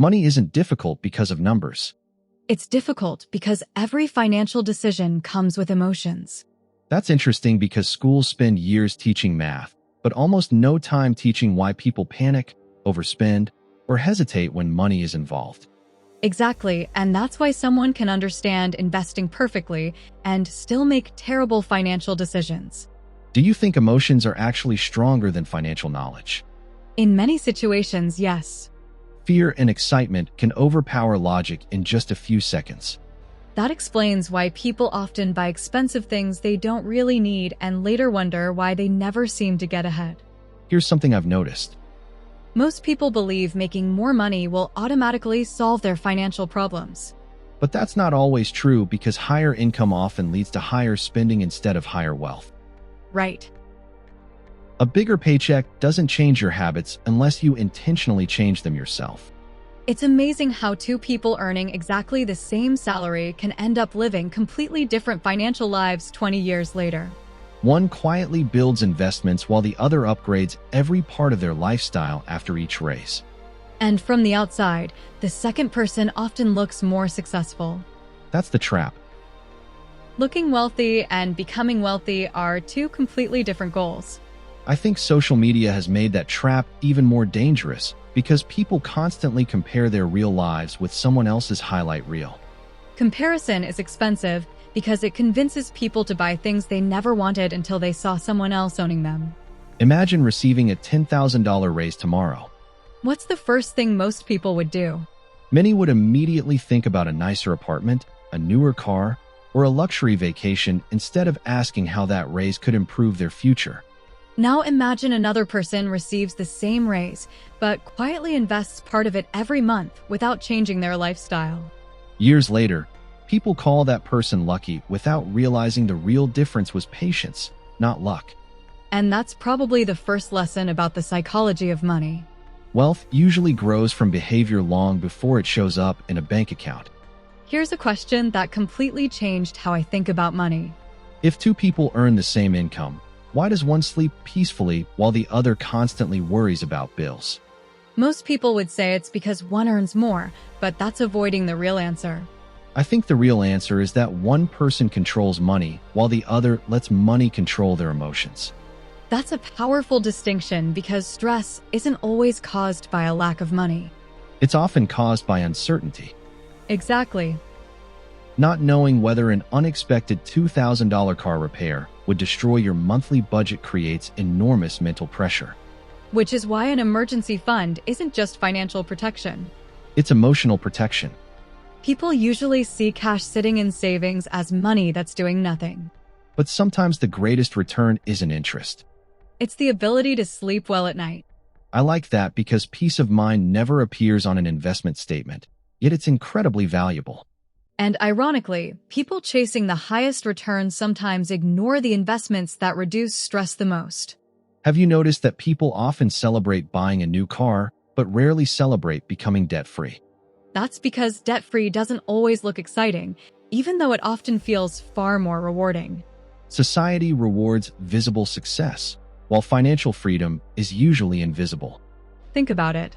Money isn't difficult because of numbers. It's difficult because every financial decision comes with emotions. That's interesting because schools spend years teaching math, but almost no time teaching why people panic, overspend, or hesitate when money is involved. Exactly, and that's why someone can understand investing perfectly and still make terrible financial decisions. Do you think emotions are actually stronger than financial knowledge? In many situations, yes. Fear and excitement can overpower logic in just a few seconds. That explains why people often buy expensive things they don't really need and later wonder why they never seem to get ahead. Here's something I've noticed. Most people believe making more money will automatically solve their financial problems. But that's not always true because higher income often leads to higher spending instead of higher wealth. Right. A bigger paycheck doesn't change your habits unless you intentionally change them yourself. It's amazing how two people earning exactly the same salary can end up living completely different financial lives 20 years later. One quietly builds investments while the other upgrades every part of their lifestyle after each raise. And from the outside, the second person often looks more successful. That's the trap. Looking wealthy and becoming wealthy are two completely different goals. I think social media has made that trap even more dangerous because people constantly compare their real lives with someone else's highlight reel. Comparison is expensive because it convinces people to buy things they never wanted until they saw someone else owning them. Imagine receiving a $10,000 raise tomorrow. What's the first thing most people would do? Many would immediately think about a nicer apartment, a newer car, or a luxury vacation instead of asking how that raise could improve their future. Now imagine another person receives the same raise, but quietly invests part of it every month without changing their lifestyle. Years later, people call that person lucky without realizing the real difference was patience, not luck. And that's probably the first lesson about the psychology of money. Wealth usually grows from behavior long before it shows up in a bank account. Here's a question that completely changed how I think about money. If two people earn the same income, why does one sleep peacefully while the other constantly worries about bills? Most people would say it's because one earns more, but that's avoiding the real answer. I think the real answer is that one person controls money while the other lets money control their emotions. That's a powerful distinction because stress isn't always caused by a lack of money. It's often caused by uncertainty. Exactly. Not knowing whether an unexpected $2,000 car repair would destroy your monthly budget creates enormous mental pressure. Which is why an emergency fund isn't just financial protection. It's emotional protection. People usually see cash sitting in savings as money that's doing nothing. But sometimes the greatest return isn't interest. It's the ability to sleep well at night. I like that because peace of mind never appears on an investment statement, yet it's incredibly valuable. And ironically, people chasing the highest returns sometimes ignore the investments that reduce stress the most. Have you noticed that people often celebrate buying a new car, but rarely celebrate becoming debt-free? That's because debt-free doesn't always look exciting, even though it often feels far more rewarding. Society rewards visible success, while financial freedom is usually invisible. Think about it.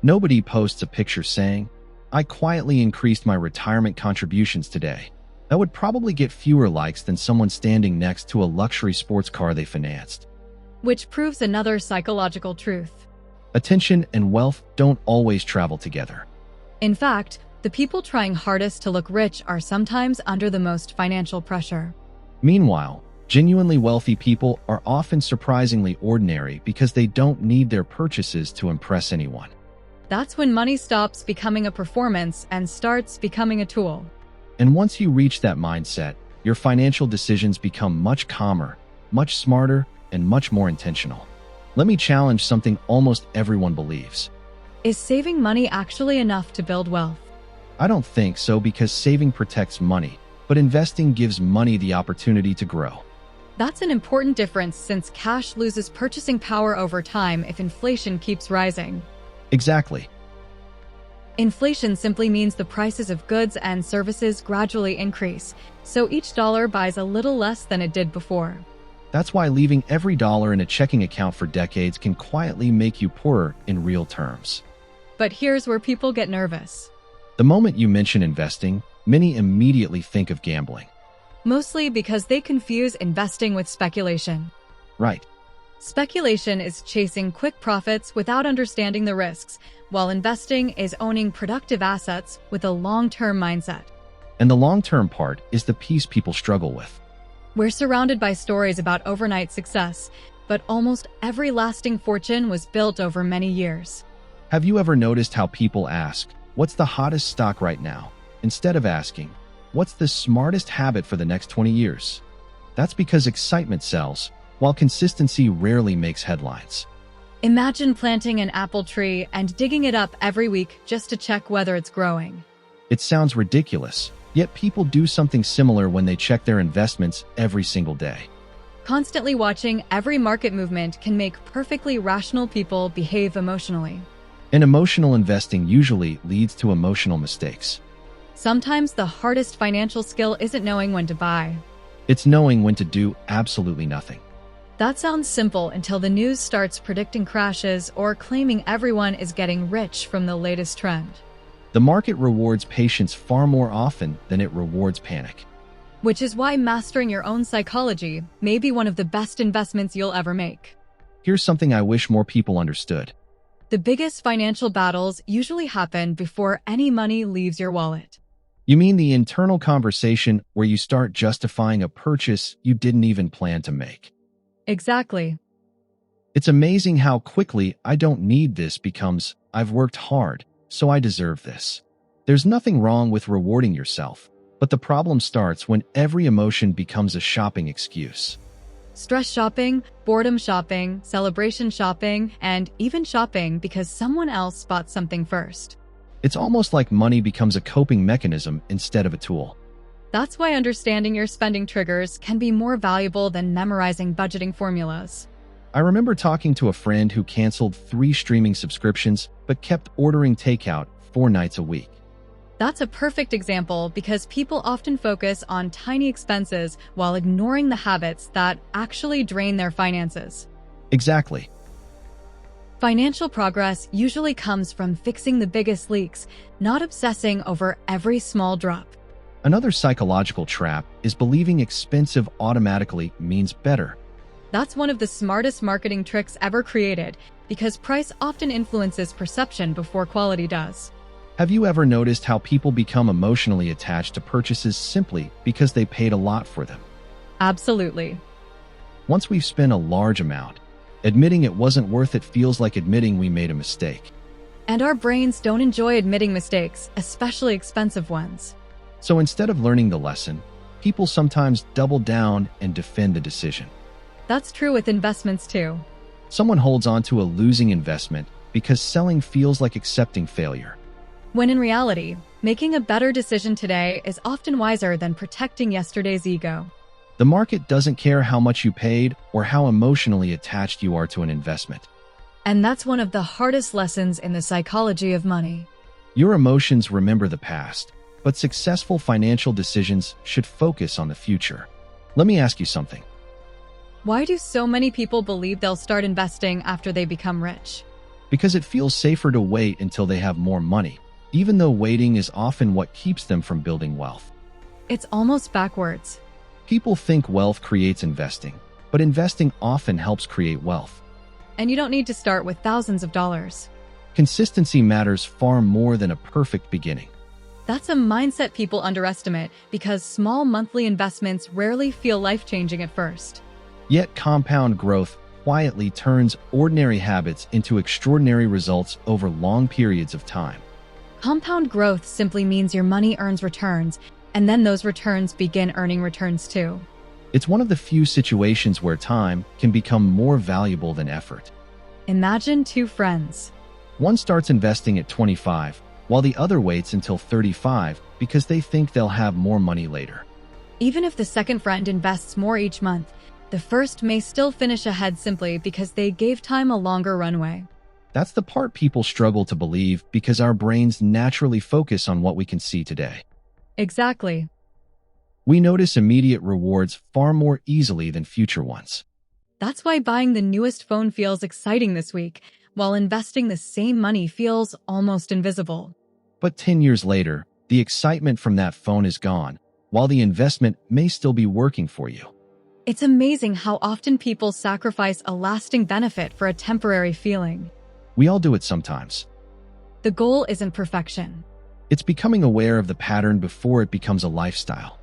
Nobody posts a picture saying, "I quietly increased my retirement contributions today." That would probably get fewer likes than someone standing next to a luxury sports car they financed. Which proves another psychological truth. Attention and wealth don't always travel together. In fact, the people trying hardest to look rich are sometimes under the most financial pressure. Meanwhile, genuinely wealthy people are often surprisingly ordinary because they don't need their purchases to impress anyone. That's when money stops becoming a performance and starts becoming a tool. And once you reach that mindset, your financial decisions become much calmer, much smarter, and much more intentional. Let me challenge something almost everyone believes. Is saving money actually enough to build wealth? I don't think so because saving protects money, but investing gives money the opportunity to grow. That's an important difference since cash loses purchasing power over time if inflation keeps rising. Exactly. Inflation simply means the prices of goods and services gradually increase, so each dollar buys a little less than it did before. That's why leaving every dollar in a checking account for decades can quietly make you poorer in real terms. But here's where people get nervous. The moment you mention investing, many immediately think of gambling. Mostly because they confuse investing with speculation. Right. Speculation is chasing quick profits without understanding the risks, while investing is owning productive assets with a long-term mindset. And the long-term part is the piece people struggle with. We're surrounded by stories about overnight success, but almost every lasting fortune was built over many years. Have you ever noticed how people ask, "What's the hottest stock right now?" instead of asking, "What's the smartest habit for the next 20 years?" That's because excitement sells, while consistency rarely makes headlines. Imagine planting an apple tree and digging it up every week just to check whether it's growing. It sounds ridiculous, yet people do something similar when they check their investments every single day. Constantly watching every market movement can make perfectly rational people behave emotionally. And emotional investing usually leads to emotional mistakes. Sometimes the hardest financial skill isn't knowing when to buy. It's knowing when to do absolutely nothing. That sounds simple until the news starts predicting crashes or claiming everyone is getting rich from the latest trend. The market rewards patience far more often than it rewards panic. Which is why mastering your own psychology may be one of the best investments you'll ever make. Here's something I wish more people understood. The biggest financial battles usually happen before any money leaves your wallet. You mean the internal conversation where you start justifying a purchase you didn't even plan to make? Exactly. It's amazing how quickly "I don't need this" becomes "I've worked hard, so I deserve this." There's nothing wrong with rewarding yourself, but the problem starts when every emotion becomes a shopping excuse. Stress shopping, boredom shopping, celebration shopping, and even shopping because someone else bought something first. It's almost like money becomes a coping mechanism instead of a tool. That's why understanding your spending triggers can be more valuable than memorizing budgeting formulas. I remember talking to a friend who canceled 3 streaming subscriptions but kept ordering takeout 4 nights a week. That's a perfect example because people often focus on tiny expenses while ignoring the habits that actually drain their finances. Exactly. Financial progress usually comes from fixing the biggest leaks, not obsessing over every small drop. Another psychological trap is believing expensive automatically means better. That's one of the smartest marketing tricks ever created because price often influences perception before quality does. Have you ever noticed how people become emotionally attached to purchases simply because they paid a lot for them? Absolutely. Once we've spent a large amount, admitting it wasn't worth it feels like admitting we made a mistake. And our brains don't enjoy admitting mistakes, especially expensive ones. So instead of learning the lesson, people sometimes double down and defend the decision. That's true with investments too. Someone holds on to a losing investment because selling feels like accepting failure. When in reality, making a better decision today is often wiser than protecting yesterday's ego. The market doesn't care how much you paid or how emotionally attached you are to an investment. And that's one of the hardest lessons in the psychology of money. Your emotions remember the past, but successful financial decisions should focus on the future. Let me ask you something. Why do so many people believe they'll start investing after they become rich? Because it feels safer to wait until they have more money, even though waiting is often what keeps them from building wealth. It's almost backwards. People think wealth creates investing, but investing often helps create wealth. And you don't need to start with thousands of dollars. Consistency matters far more than a perfect beginning. That's a mindset people underestimate because small monthly investments rarely feel life-changing at first. Yet compound growth quietly turns ordinary habits into extraordinary results over long periods of time. Compound growth simply means your money earns returns, and then those returns begin earning returns too. It's one of the few situations where time can become more valuable than effort. Imagine 2 friends. One starts investing at 25, while the other waits until 35 because they think they'll have more money later. Even if the second friend invests more each month, the first may still finish ahead simply because they gave time a longer runway. That's the part people struggle to believe because our brains naturally focus on what we can see today. Exactly. We notice immediate rewards far more easily than future ones. That's why buying the newest phone feels exciting this week, while investing the same money feels almost invisible. But 10 years later, the excitement from that phone is gone, while the investment may still be working for you. It's amazing how often people sacrifice a lasting benefit for a temporary feeling. We all do it sometimes. The goal isn't perfection. It's becoming aware of the pattern before it becomes a lifestyle.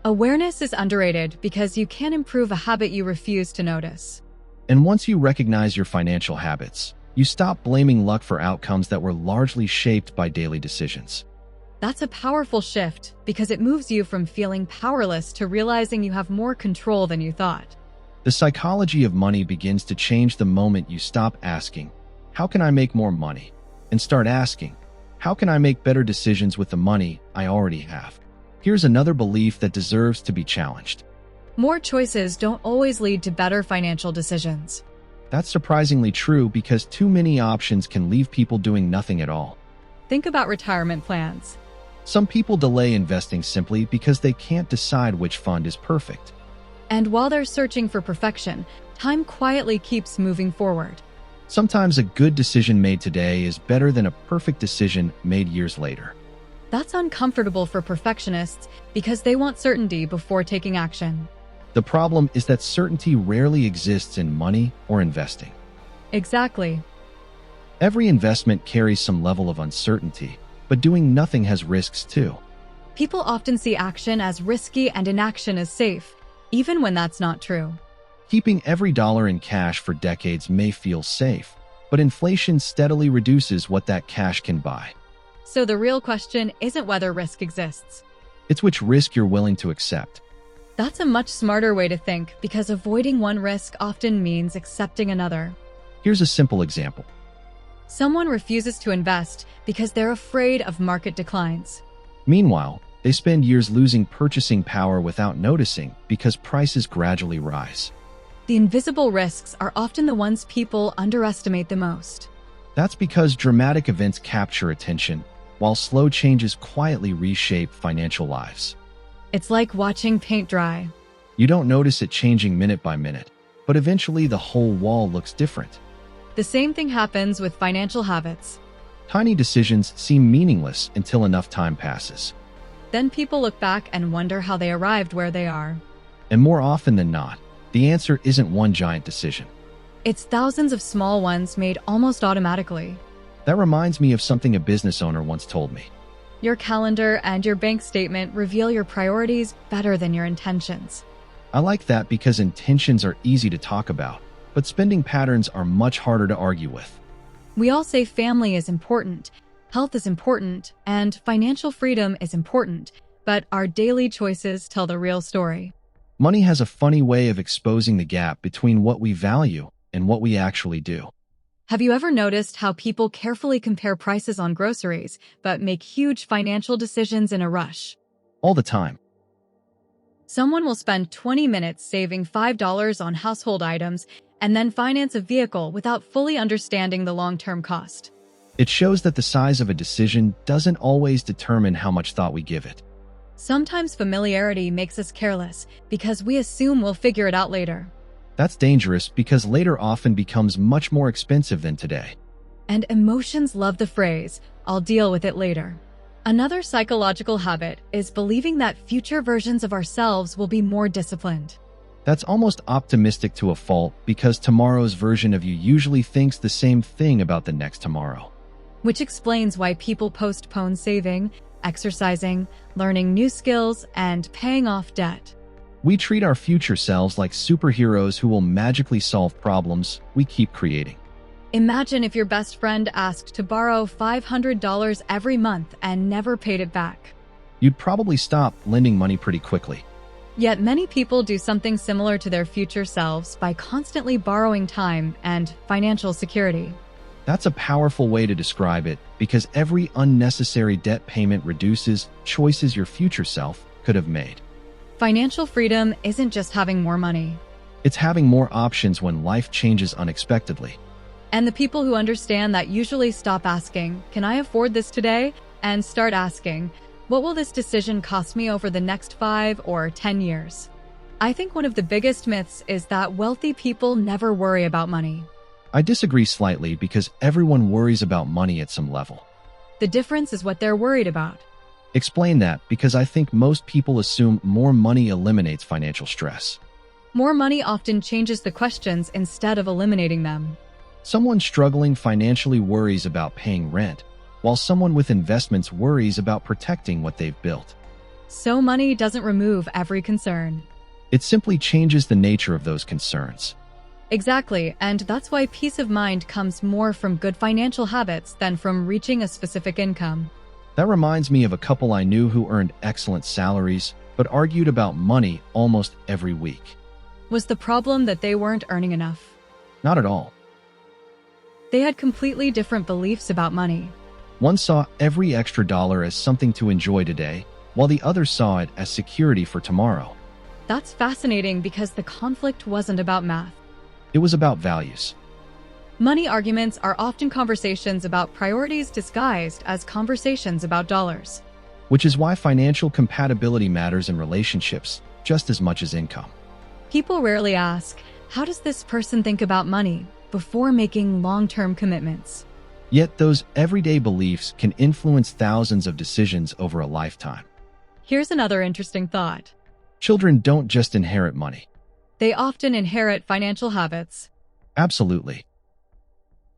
Awareness is underrated because you can improve a habit you refuse to notice. And once you recognize your financial habits, you stop blaming luck for outcomes that were largely shaped by daily decisions. That's a powerful shift because it moves you from feeling powerless to realizing you have more control than you thought. The psychology of money begins to change the moment you stop asking, "How can I make more money?" and start asking, "How can I make better decisions with the money I already have?" Here's another belief that deserves to be challenged. More choices don't always lead to better financial decisions. That's surprisingly true because too many options can leave people doing nothing at all. Think about retirement plans. Some people delay investing simply because they can't decide which fund is perfect. And while they're searching for perfection, time quietly keeps moving forward. Sometimes a good decision made today is better than a perfect decision made years later. That's uncomfortable for perfectionists because they want certainty before taking action. The problem is that certainty rarely exists in money or investing. Exactly. Every investment carries some level of uncertainty, but doing nothing has risks too. People often see action as risky and inaction as safe, even when that's not true. Keeping every dollar in cash for decades may feel safe, but inflation steadily reduces what that cash can buy. So the real question isn't whether risk exists. It's which risk you're willing to accept. That's a much smarter way to think because avoiding one risk often means accepting another. Here's a simple example. Someone refuses to invest because they're afraid of market declines. Meanwhile, they spend years losing purchasing power without noticing because prices gradually rise. The invisible risks are often the ones people underestimate the most. That's because dramatic events capture attention, while slow changes quietly reshape financial lives. It's like watching paint dry. You don't notice it changing minute by minute, but eventually the whole wall looks different. The same thing happens with financial habits. Tiny decisions seem meaningless until enough time passes. Then people look back and wonder how they arrived where they are. And more often than not, the answer isn't one giant decision. It's thousands of small ones made almost automatically. That reminds me of something a business owner once told me. Your calendar and your bank statement reveal your priorities better than your intentions. I like that because intentions are easy to talk about, but spending patterns are much harder to argue with. We all say family is important, health is important, and financial freedom is important, but our daily choices tell the real story. Money has a funny way of exposing the gap between what we value and what we actually do. Have you ever noticed how people carefully compare prices on groceries, but make huge financial decisions in a rush? All the time. Someone will spend 20 minutes saving $5 on household items and then finance a vehicle without fully understanding the long-term cost. It shows that the size of a decision doesn't always determine how much thought we give it. Sometimes familiarity makes us careless because we assume we'll figure it out later. That's dangerous because later often becomes much more expensive than today. And emotions love the phrase, "I'll deal with it later." Another psychological habit is believing that future versions of ourselves will be more disciplined. That's almost optimistic to a fault because tomorrow's version of you usually thinks the same thing about the next tomorrow. Which explains why people postpone saving, exercising, learning new skills, and paying off debt. We treat our future selves like superheroes who will magically solve problems we keep creating. Imagine if your best friend asked to borrow $500 every month and never paid it back. You'd probably stop lending money pretty quickly. Yet many people do something similar to their future selves by constantly borrowing time and financial security. That's a powerful way to describe it because every unnecessary debt payment reduces choices your future self could have made. Financial freedom isn't just having more money. It's having more options when life changes unexpectedly. And the people who understand that usually stop asking, "Can I afford this today?" and start asking, "What will this decision cost me over the next 5 or 10 years?" I think one of the biggest myths is that wealthy people never worry about money. I disagree slightly because everyone worries about money at some level. The difference is what they're worried about. Explain that because I think most people assume more money eliminates financial stress. More money often changes the questions instead of eliminating them. Someone struggling financially worries about paying rent, while someone with investments worries about protecting what they've built. So money doesn't remove every concern. It simply changes the nature of those concerns. Exactly, and that's why peace of mind comes more from good financial habits than from reaching a specific income. That reminds me of a couple I knew who earned excellent salaries, but argued about money almost every week. Was the problem that they weren't earning enough? Not at all. They had completely different beliefs about money. One saw every extra dollar as something to enjoy today, while the other saw it as security for tomorrow. That's fascinating because the conflict wasn't about math. It was about values. Money arguments are often conversations about priorities disguised as conversations about dollars. Which is why financial compatibility matters in relationships just as much as income. People rarely ask, how does this person think about money, before making long-term commitments? Yet those everyday beliefs can influence thousands of decisions over a lifetime. Here's another interesting thought. Children don't just inherit money. They often inherit financial habits. Absolutely.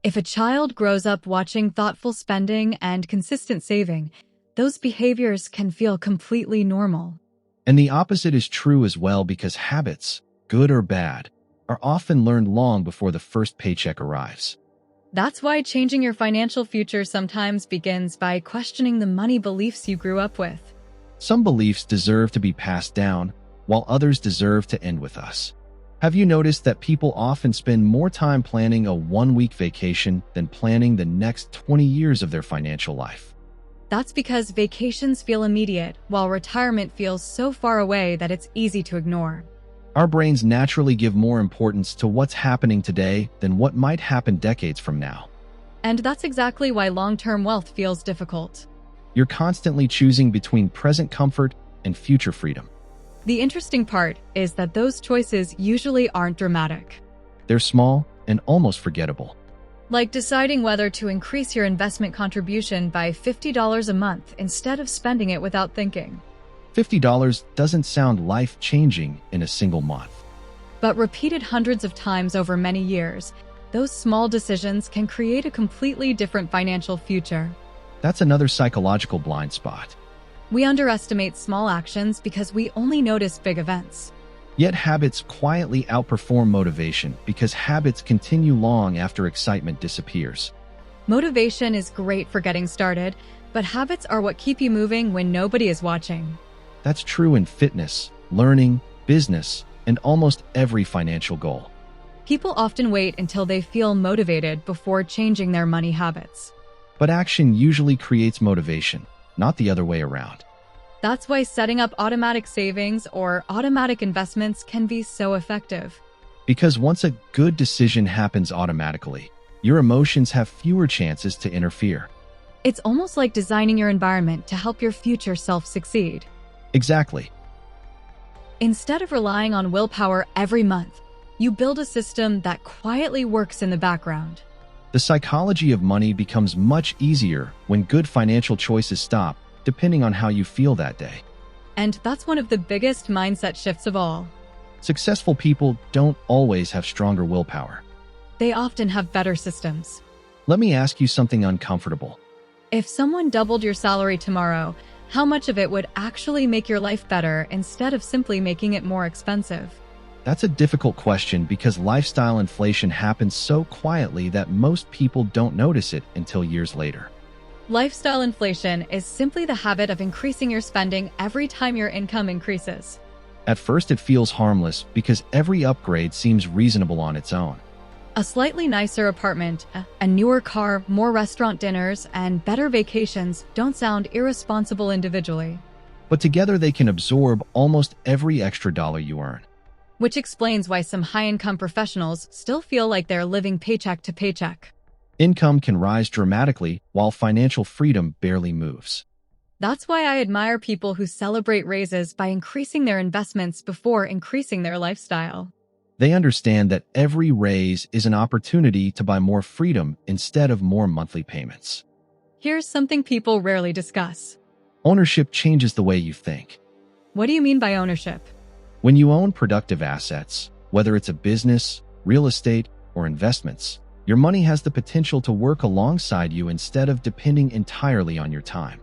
If a child grows up watching thoughtful spending and consistent saving, those behaviors can feel completely normal. And the opposite is true as well because habits, good or bad, are often learned long before the first paycheck arrives. That's why changing your financial future sometimes begins by questioning the money beliefs you grew up with. Some beliefs deserve to be passed down, while others deserve to end with us. Have you noticed that people often spend more time planning a one-week vacation than planning the next 20 years of their financial life? That's because vacations feel immediate, while retirement feels so far away that it's easy to ignore. Our brains naturally give more importance to what's happening today than what might happen decades from now. And that's exactly why long-term wealth feels difficult. You're constantly choosing between present comfort and future freedom. The interesting part is that those choices usually aren't dramatic. They're small and almost forgettable. Like deciding whether to increase your investment contribution by $50 a month instead of spending it without thinking. $50 doesn't sound life-changing in a single month. But repeated hundreds of times over many years, those small decisions can create a completely different financial future. That's another psychological blind spot. We underestimate small actions because we only notice big events. Yet habits quietly outperform motivation because habits continue long after excitement disappears. Motivation is great for getting started, but habits are what keep you moving when nobody is watching. That's true in fitness, learning, business, and almost every financial goal. People often wait until they feel motivated before changing their money habits. But action usually creates motivation, not the other way around. That's why setting up automatic savings or automatic investments can be so effective. Because once a good decision happens automatically, your emotions have fewer chances to interfere. It's almost like designing your environment to help your future self succeed. Exactly. Instead of relying on willpower every month, you build a system that quietly works in the background. The psychology of money becomes much easier when good financial choices stop, depending on how you feel that day. And that's one of the biggest mindset shifts of all. Successful people don't always have stronger willpower. They often have better systems. Let me ask you something uncomfortable. If someone doubled your salary tomorrow, how much of it would actually make your life better instead of simply making it more expensive? That's a difficult question because lifestyle inflation happens so quietly that most people don't notice it until years later. Lifestyle inflation is simply the habit of increasing your spending every time your income increases. At first, it feels harmless because every upgrade seems reasonable on its own. A slightly nicer apartment, a newer car, more restaurant dinners, and better vacations don't sound irresponsible individually. But together they can absorb almost every extra dollar you earn. Which explains why some high-income professionals still feel like they're living paycheck to paycheck. Income can rise dramatically while financial freedom barely moves. That's why I admire people who celebrate raises by increasing their investments before increasing their lifestyle. They understand that every raise is an opportunity to buy more freedom instead of more monthly payments. Here's something people rarely discuss. Ownership changes the way you think. What do you mean by ownership? When you own productive assets, whether it's a business, real estate, or investments, your money has the potential to work alongside you instead of depending entirely on your time.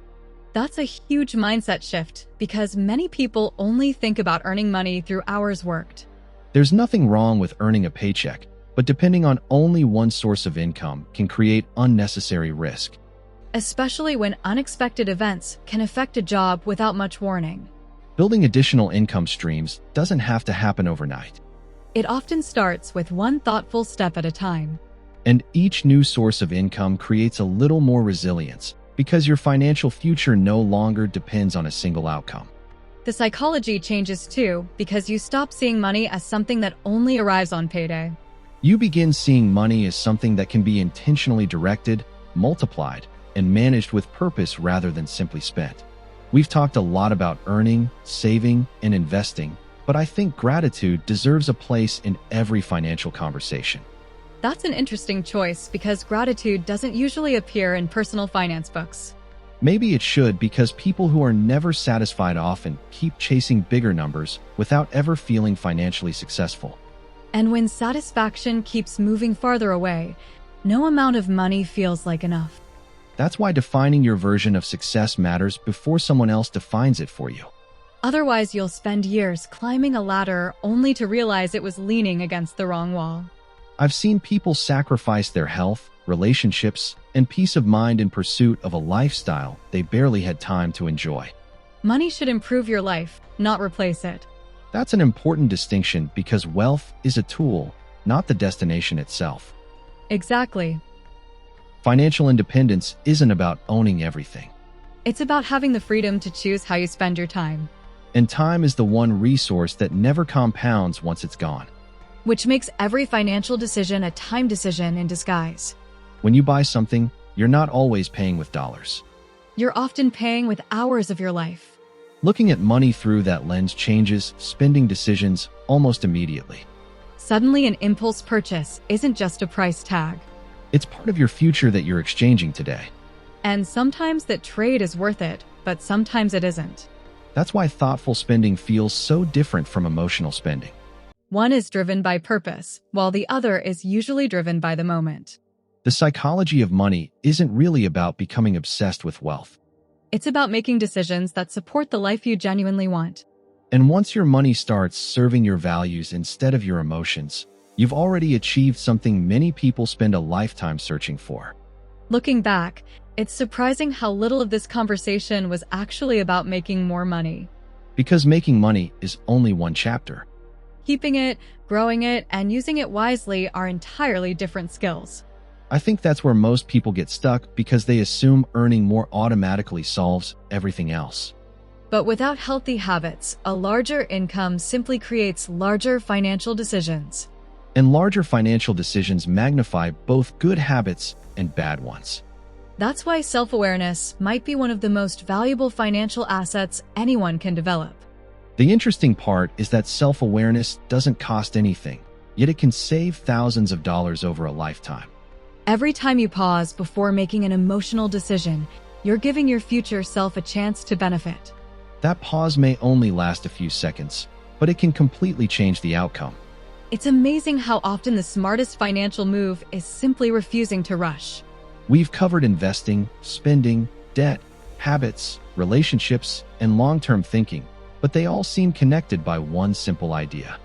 That's a huge mindset shift because many people only think about earning money through hours worked. There's nothing wrong with earning a paycheck, but depending on only one source of income can create unnecessary risk. Especially when unexpected events can affect a job without much warning. Building additional income streams doesn't have to happen overnight. It often starts with one thoughtful step at a time. And each new source of income creates a little more resilience because your financial future no longer depends on a single outcome. The psychology changes too because you stop seeing money as something that only arrives on payday. You begin seeing money as something that can be intentionally directed, multiplied, and managed with purpose rather than simply spent. We've talked a lot about earning, saving, and investing, but I think gratitude deserves a place in every financial conversation. That's an interesting choice because gratitude doesn't usually appear in personal finance books. Maybe it should because people who are never satisfied often keep chasing bigger numbers without ever feeling financially successful. And when satisfaction keeps moving farther away, no amount of money feels like enough. That's why defining your version of success matters before someone else defines it for you. Otherwise, you'll spend years climbing a ladder only to realize it was leaning against the wrong wall. I've seen people sacrifice their health, relationships, and peace of mind in pursuit of a lifestyle they barely had time to enjoy. Money should improve your life, not replace it. That's an important distinction because wealth is a tool, not the destination itself. Exactly. Financial independence isn't about owning everything. It's about having the freedom to choose how you spend your time. And time is the one resource that never compounds once it's gone. Which makes every financial decision a time decision in disguise. When you buy something, you're not always paying with dollars. You're often paying with hours of your life. Looking at money through that lens changes spending decisions almost immediately. Suddenly, an impulse purchase isn't just a price tag. It's part of your future that you're exchanging today. And sometimes that trade is worth it, but sometimes it isn't. That's why thoughtful spending feels so different from emotional spending. One is driven by purpose, while the other is usually driven by the moment. The psychology of money isn't really about becoming obsessed with wealth. It's about making decisions that support the life you genuinely want. And once your money starts serving your values instead of your emotions, you've already achieved something many people spend a lifetime searching for. Looking back, it's surprising how little of this conversation was actually about making more money. Because making money is only one chapter. Keeping it, growing it, and using it wisely are entirely different skills. I think that's where most people get stuck because they assume earning more automatically solves everything else. But without healthy habits, a larger income simply creates larger financial decisions. And larger financial decisions magnify both good habits and bad ones. That's why self-awareness might be one of the most valuable financial assets anyone can develop. The interesting part is that self-awareness doesn't cost anything, yet it can save thousands of dollars over a lifetime. Every time you pause before making an emotional decision, you're giving your future self a chance to benefit. That pause may only last a few seconds, but it can completely change the outcome. It's amazing how often the smartest financial move is simply refusing to rush. We've covered investing, spending, debt, habits, relationships, and long-term thinking, but they all seem connected by one simple idea.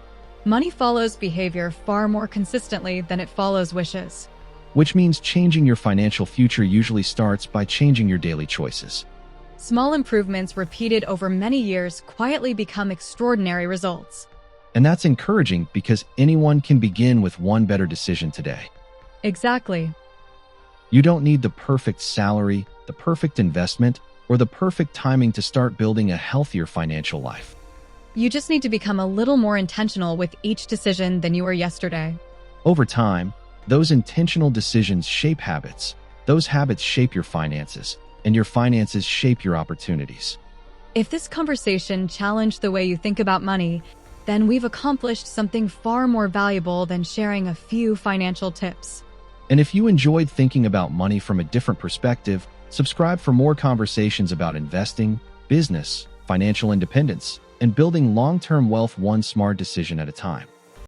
Money follows behavior far more consistently than it follows wishes. Which means changing your financial future usually starts by changing your daily choices. Small improvements repeated over many years quietly become extraordinary results. And that's encouraging because anyone can begin with one better decision today. Exactly. You don't need the perfect salary, the perfect investment, or the perfect timing to start building a healthier financial life. You just need to become a little more intentional with each decision than you were yesterday. Over time, those intentional decisions shape habits. Those habits shape your finances, and your finances shape your opportunities. If this conversation challenged the way you think about money, then we've accomplished something far more valuable than sharing a few financial tips. And if you enjoyed thinking about money from a different perspective, subscribe for more conversations about investing, business, financial independence, and building long-term wealth one smart decision at a time.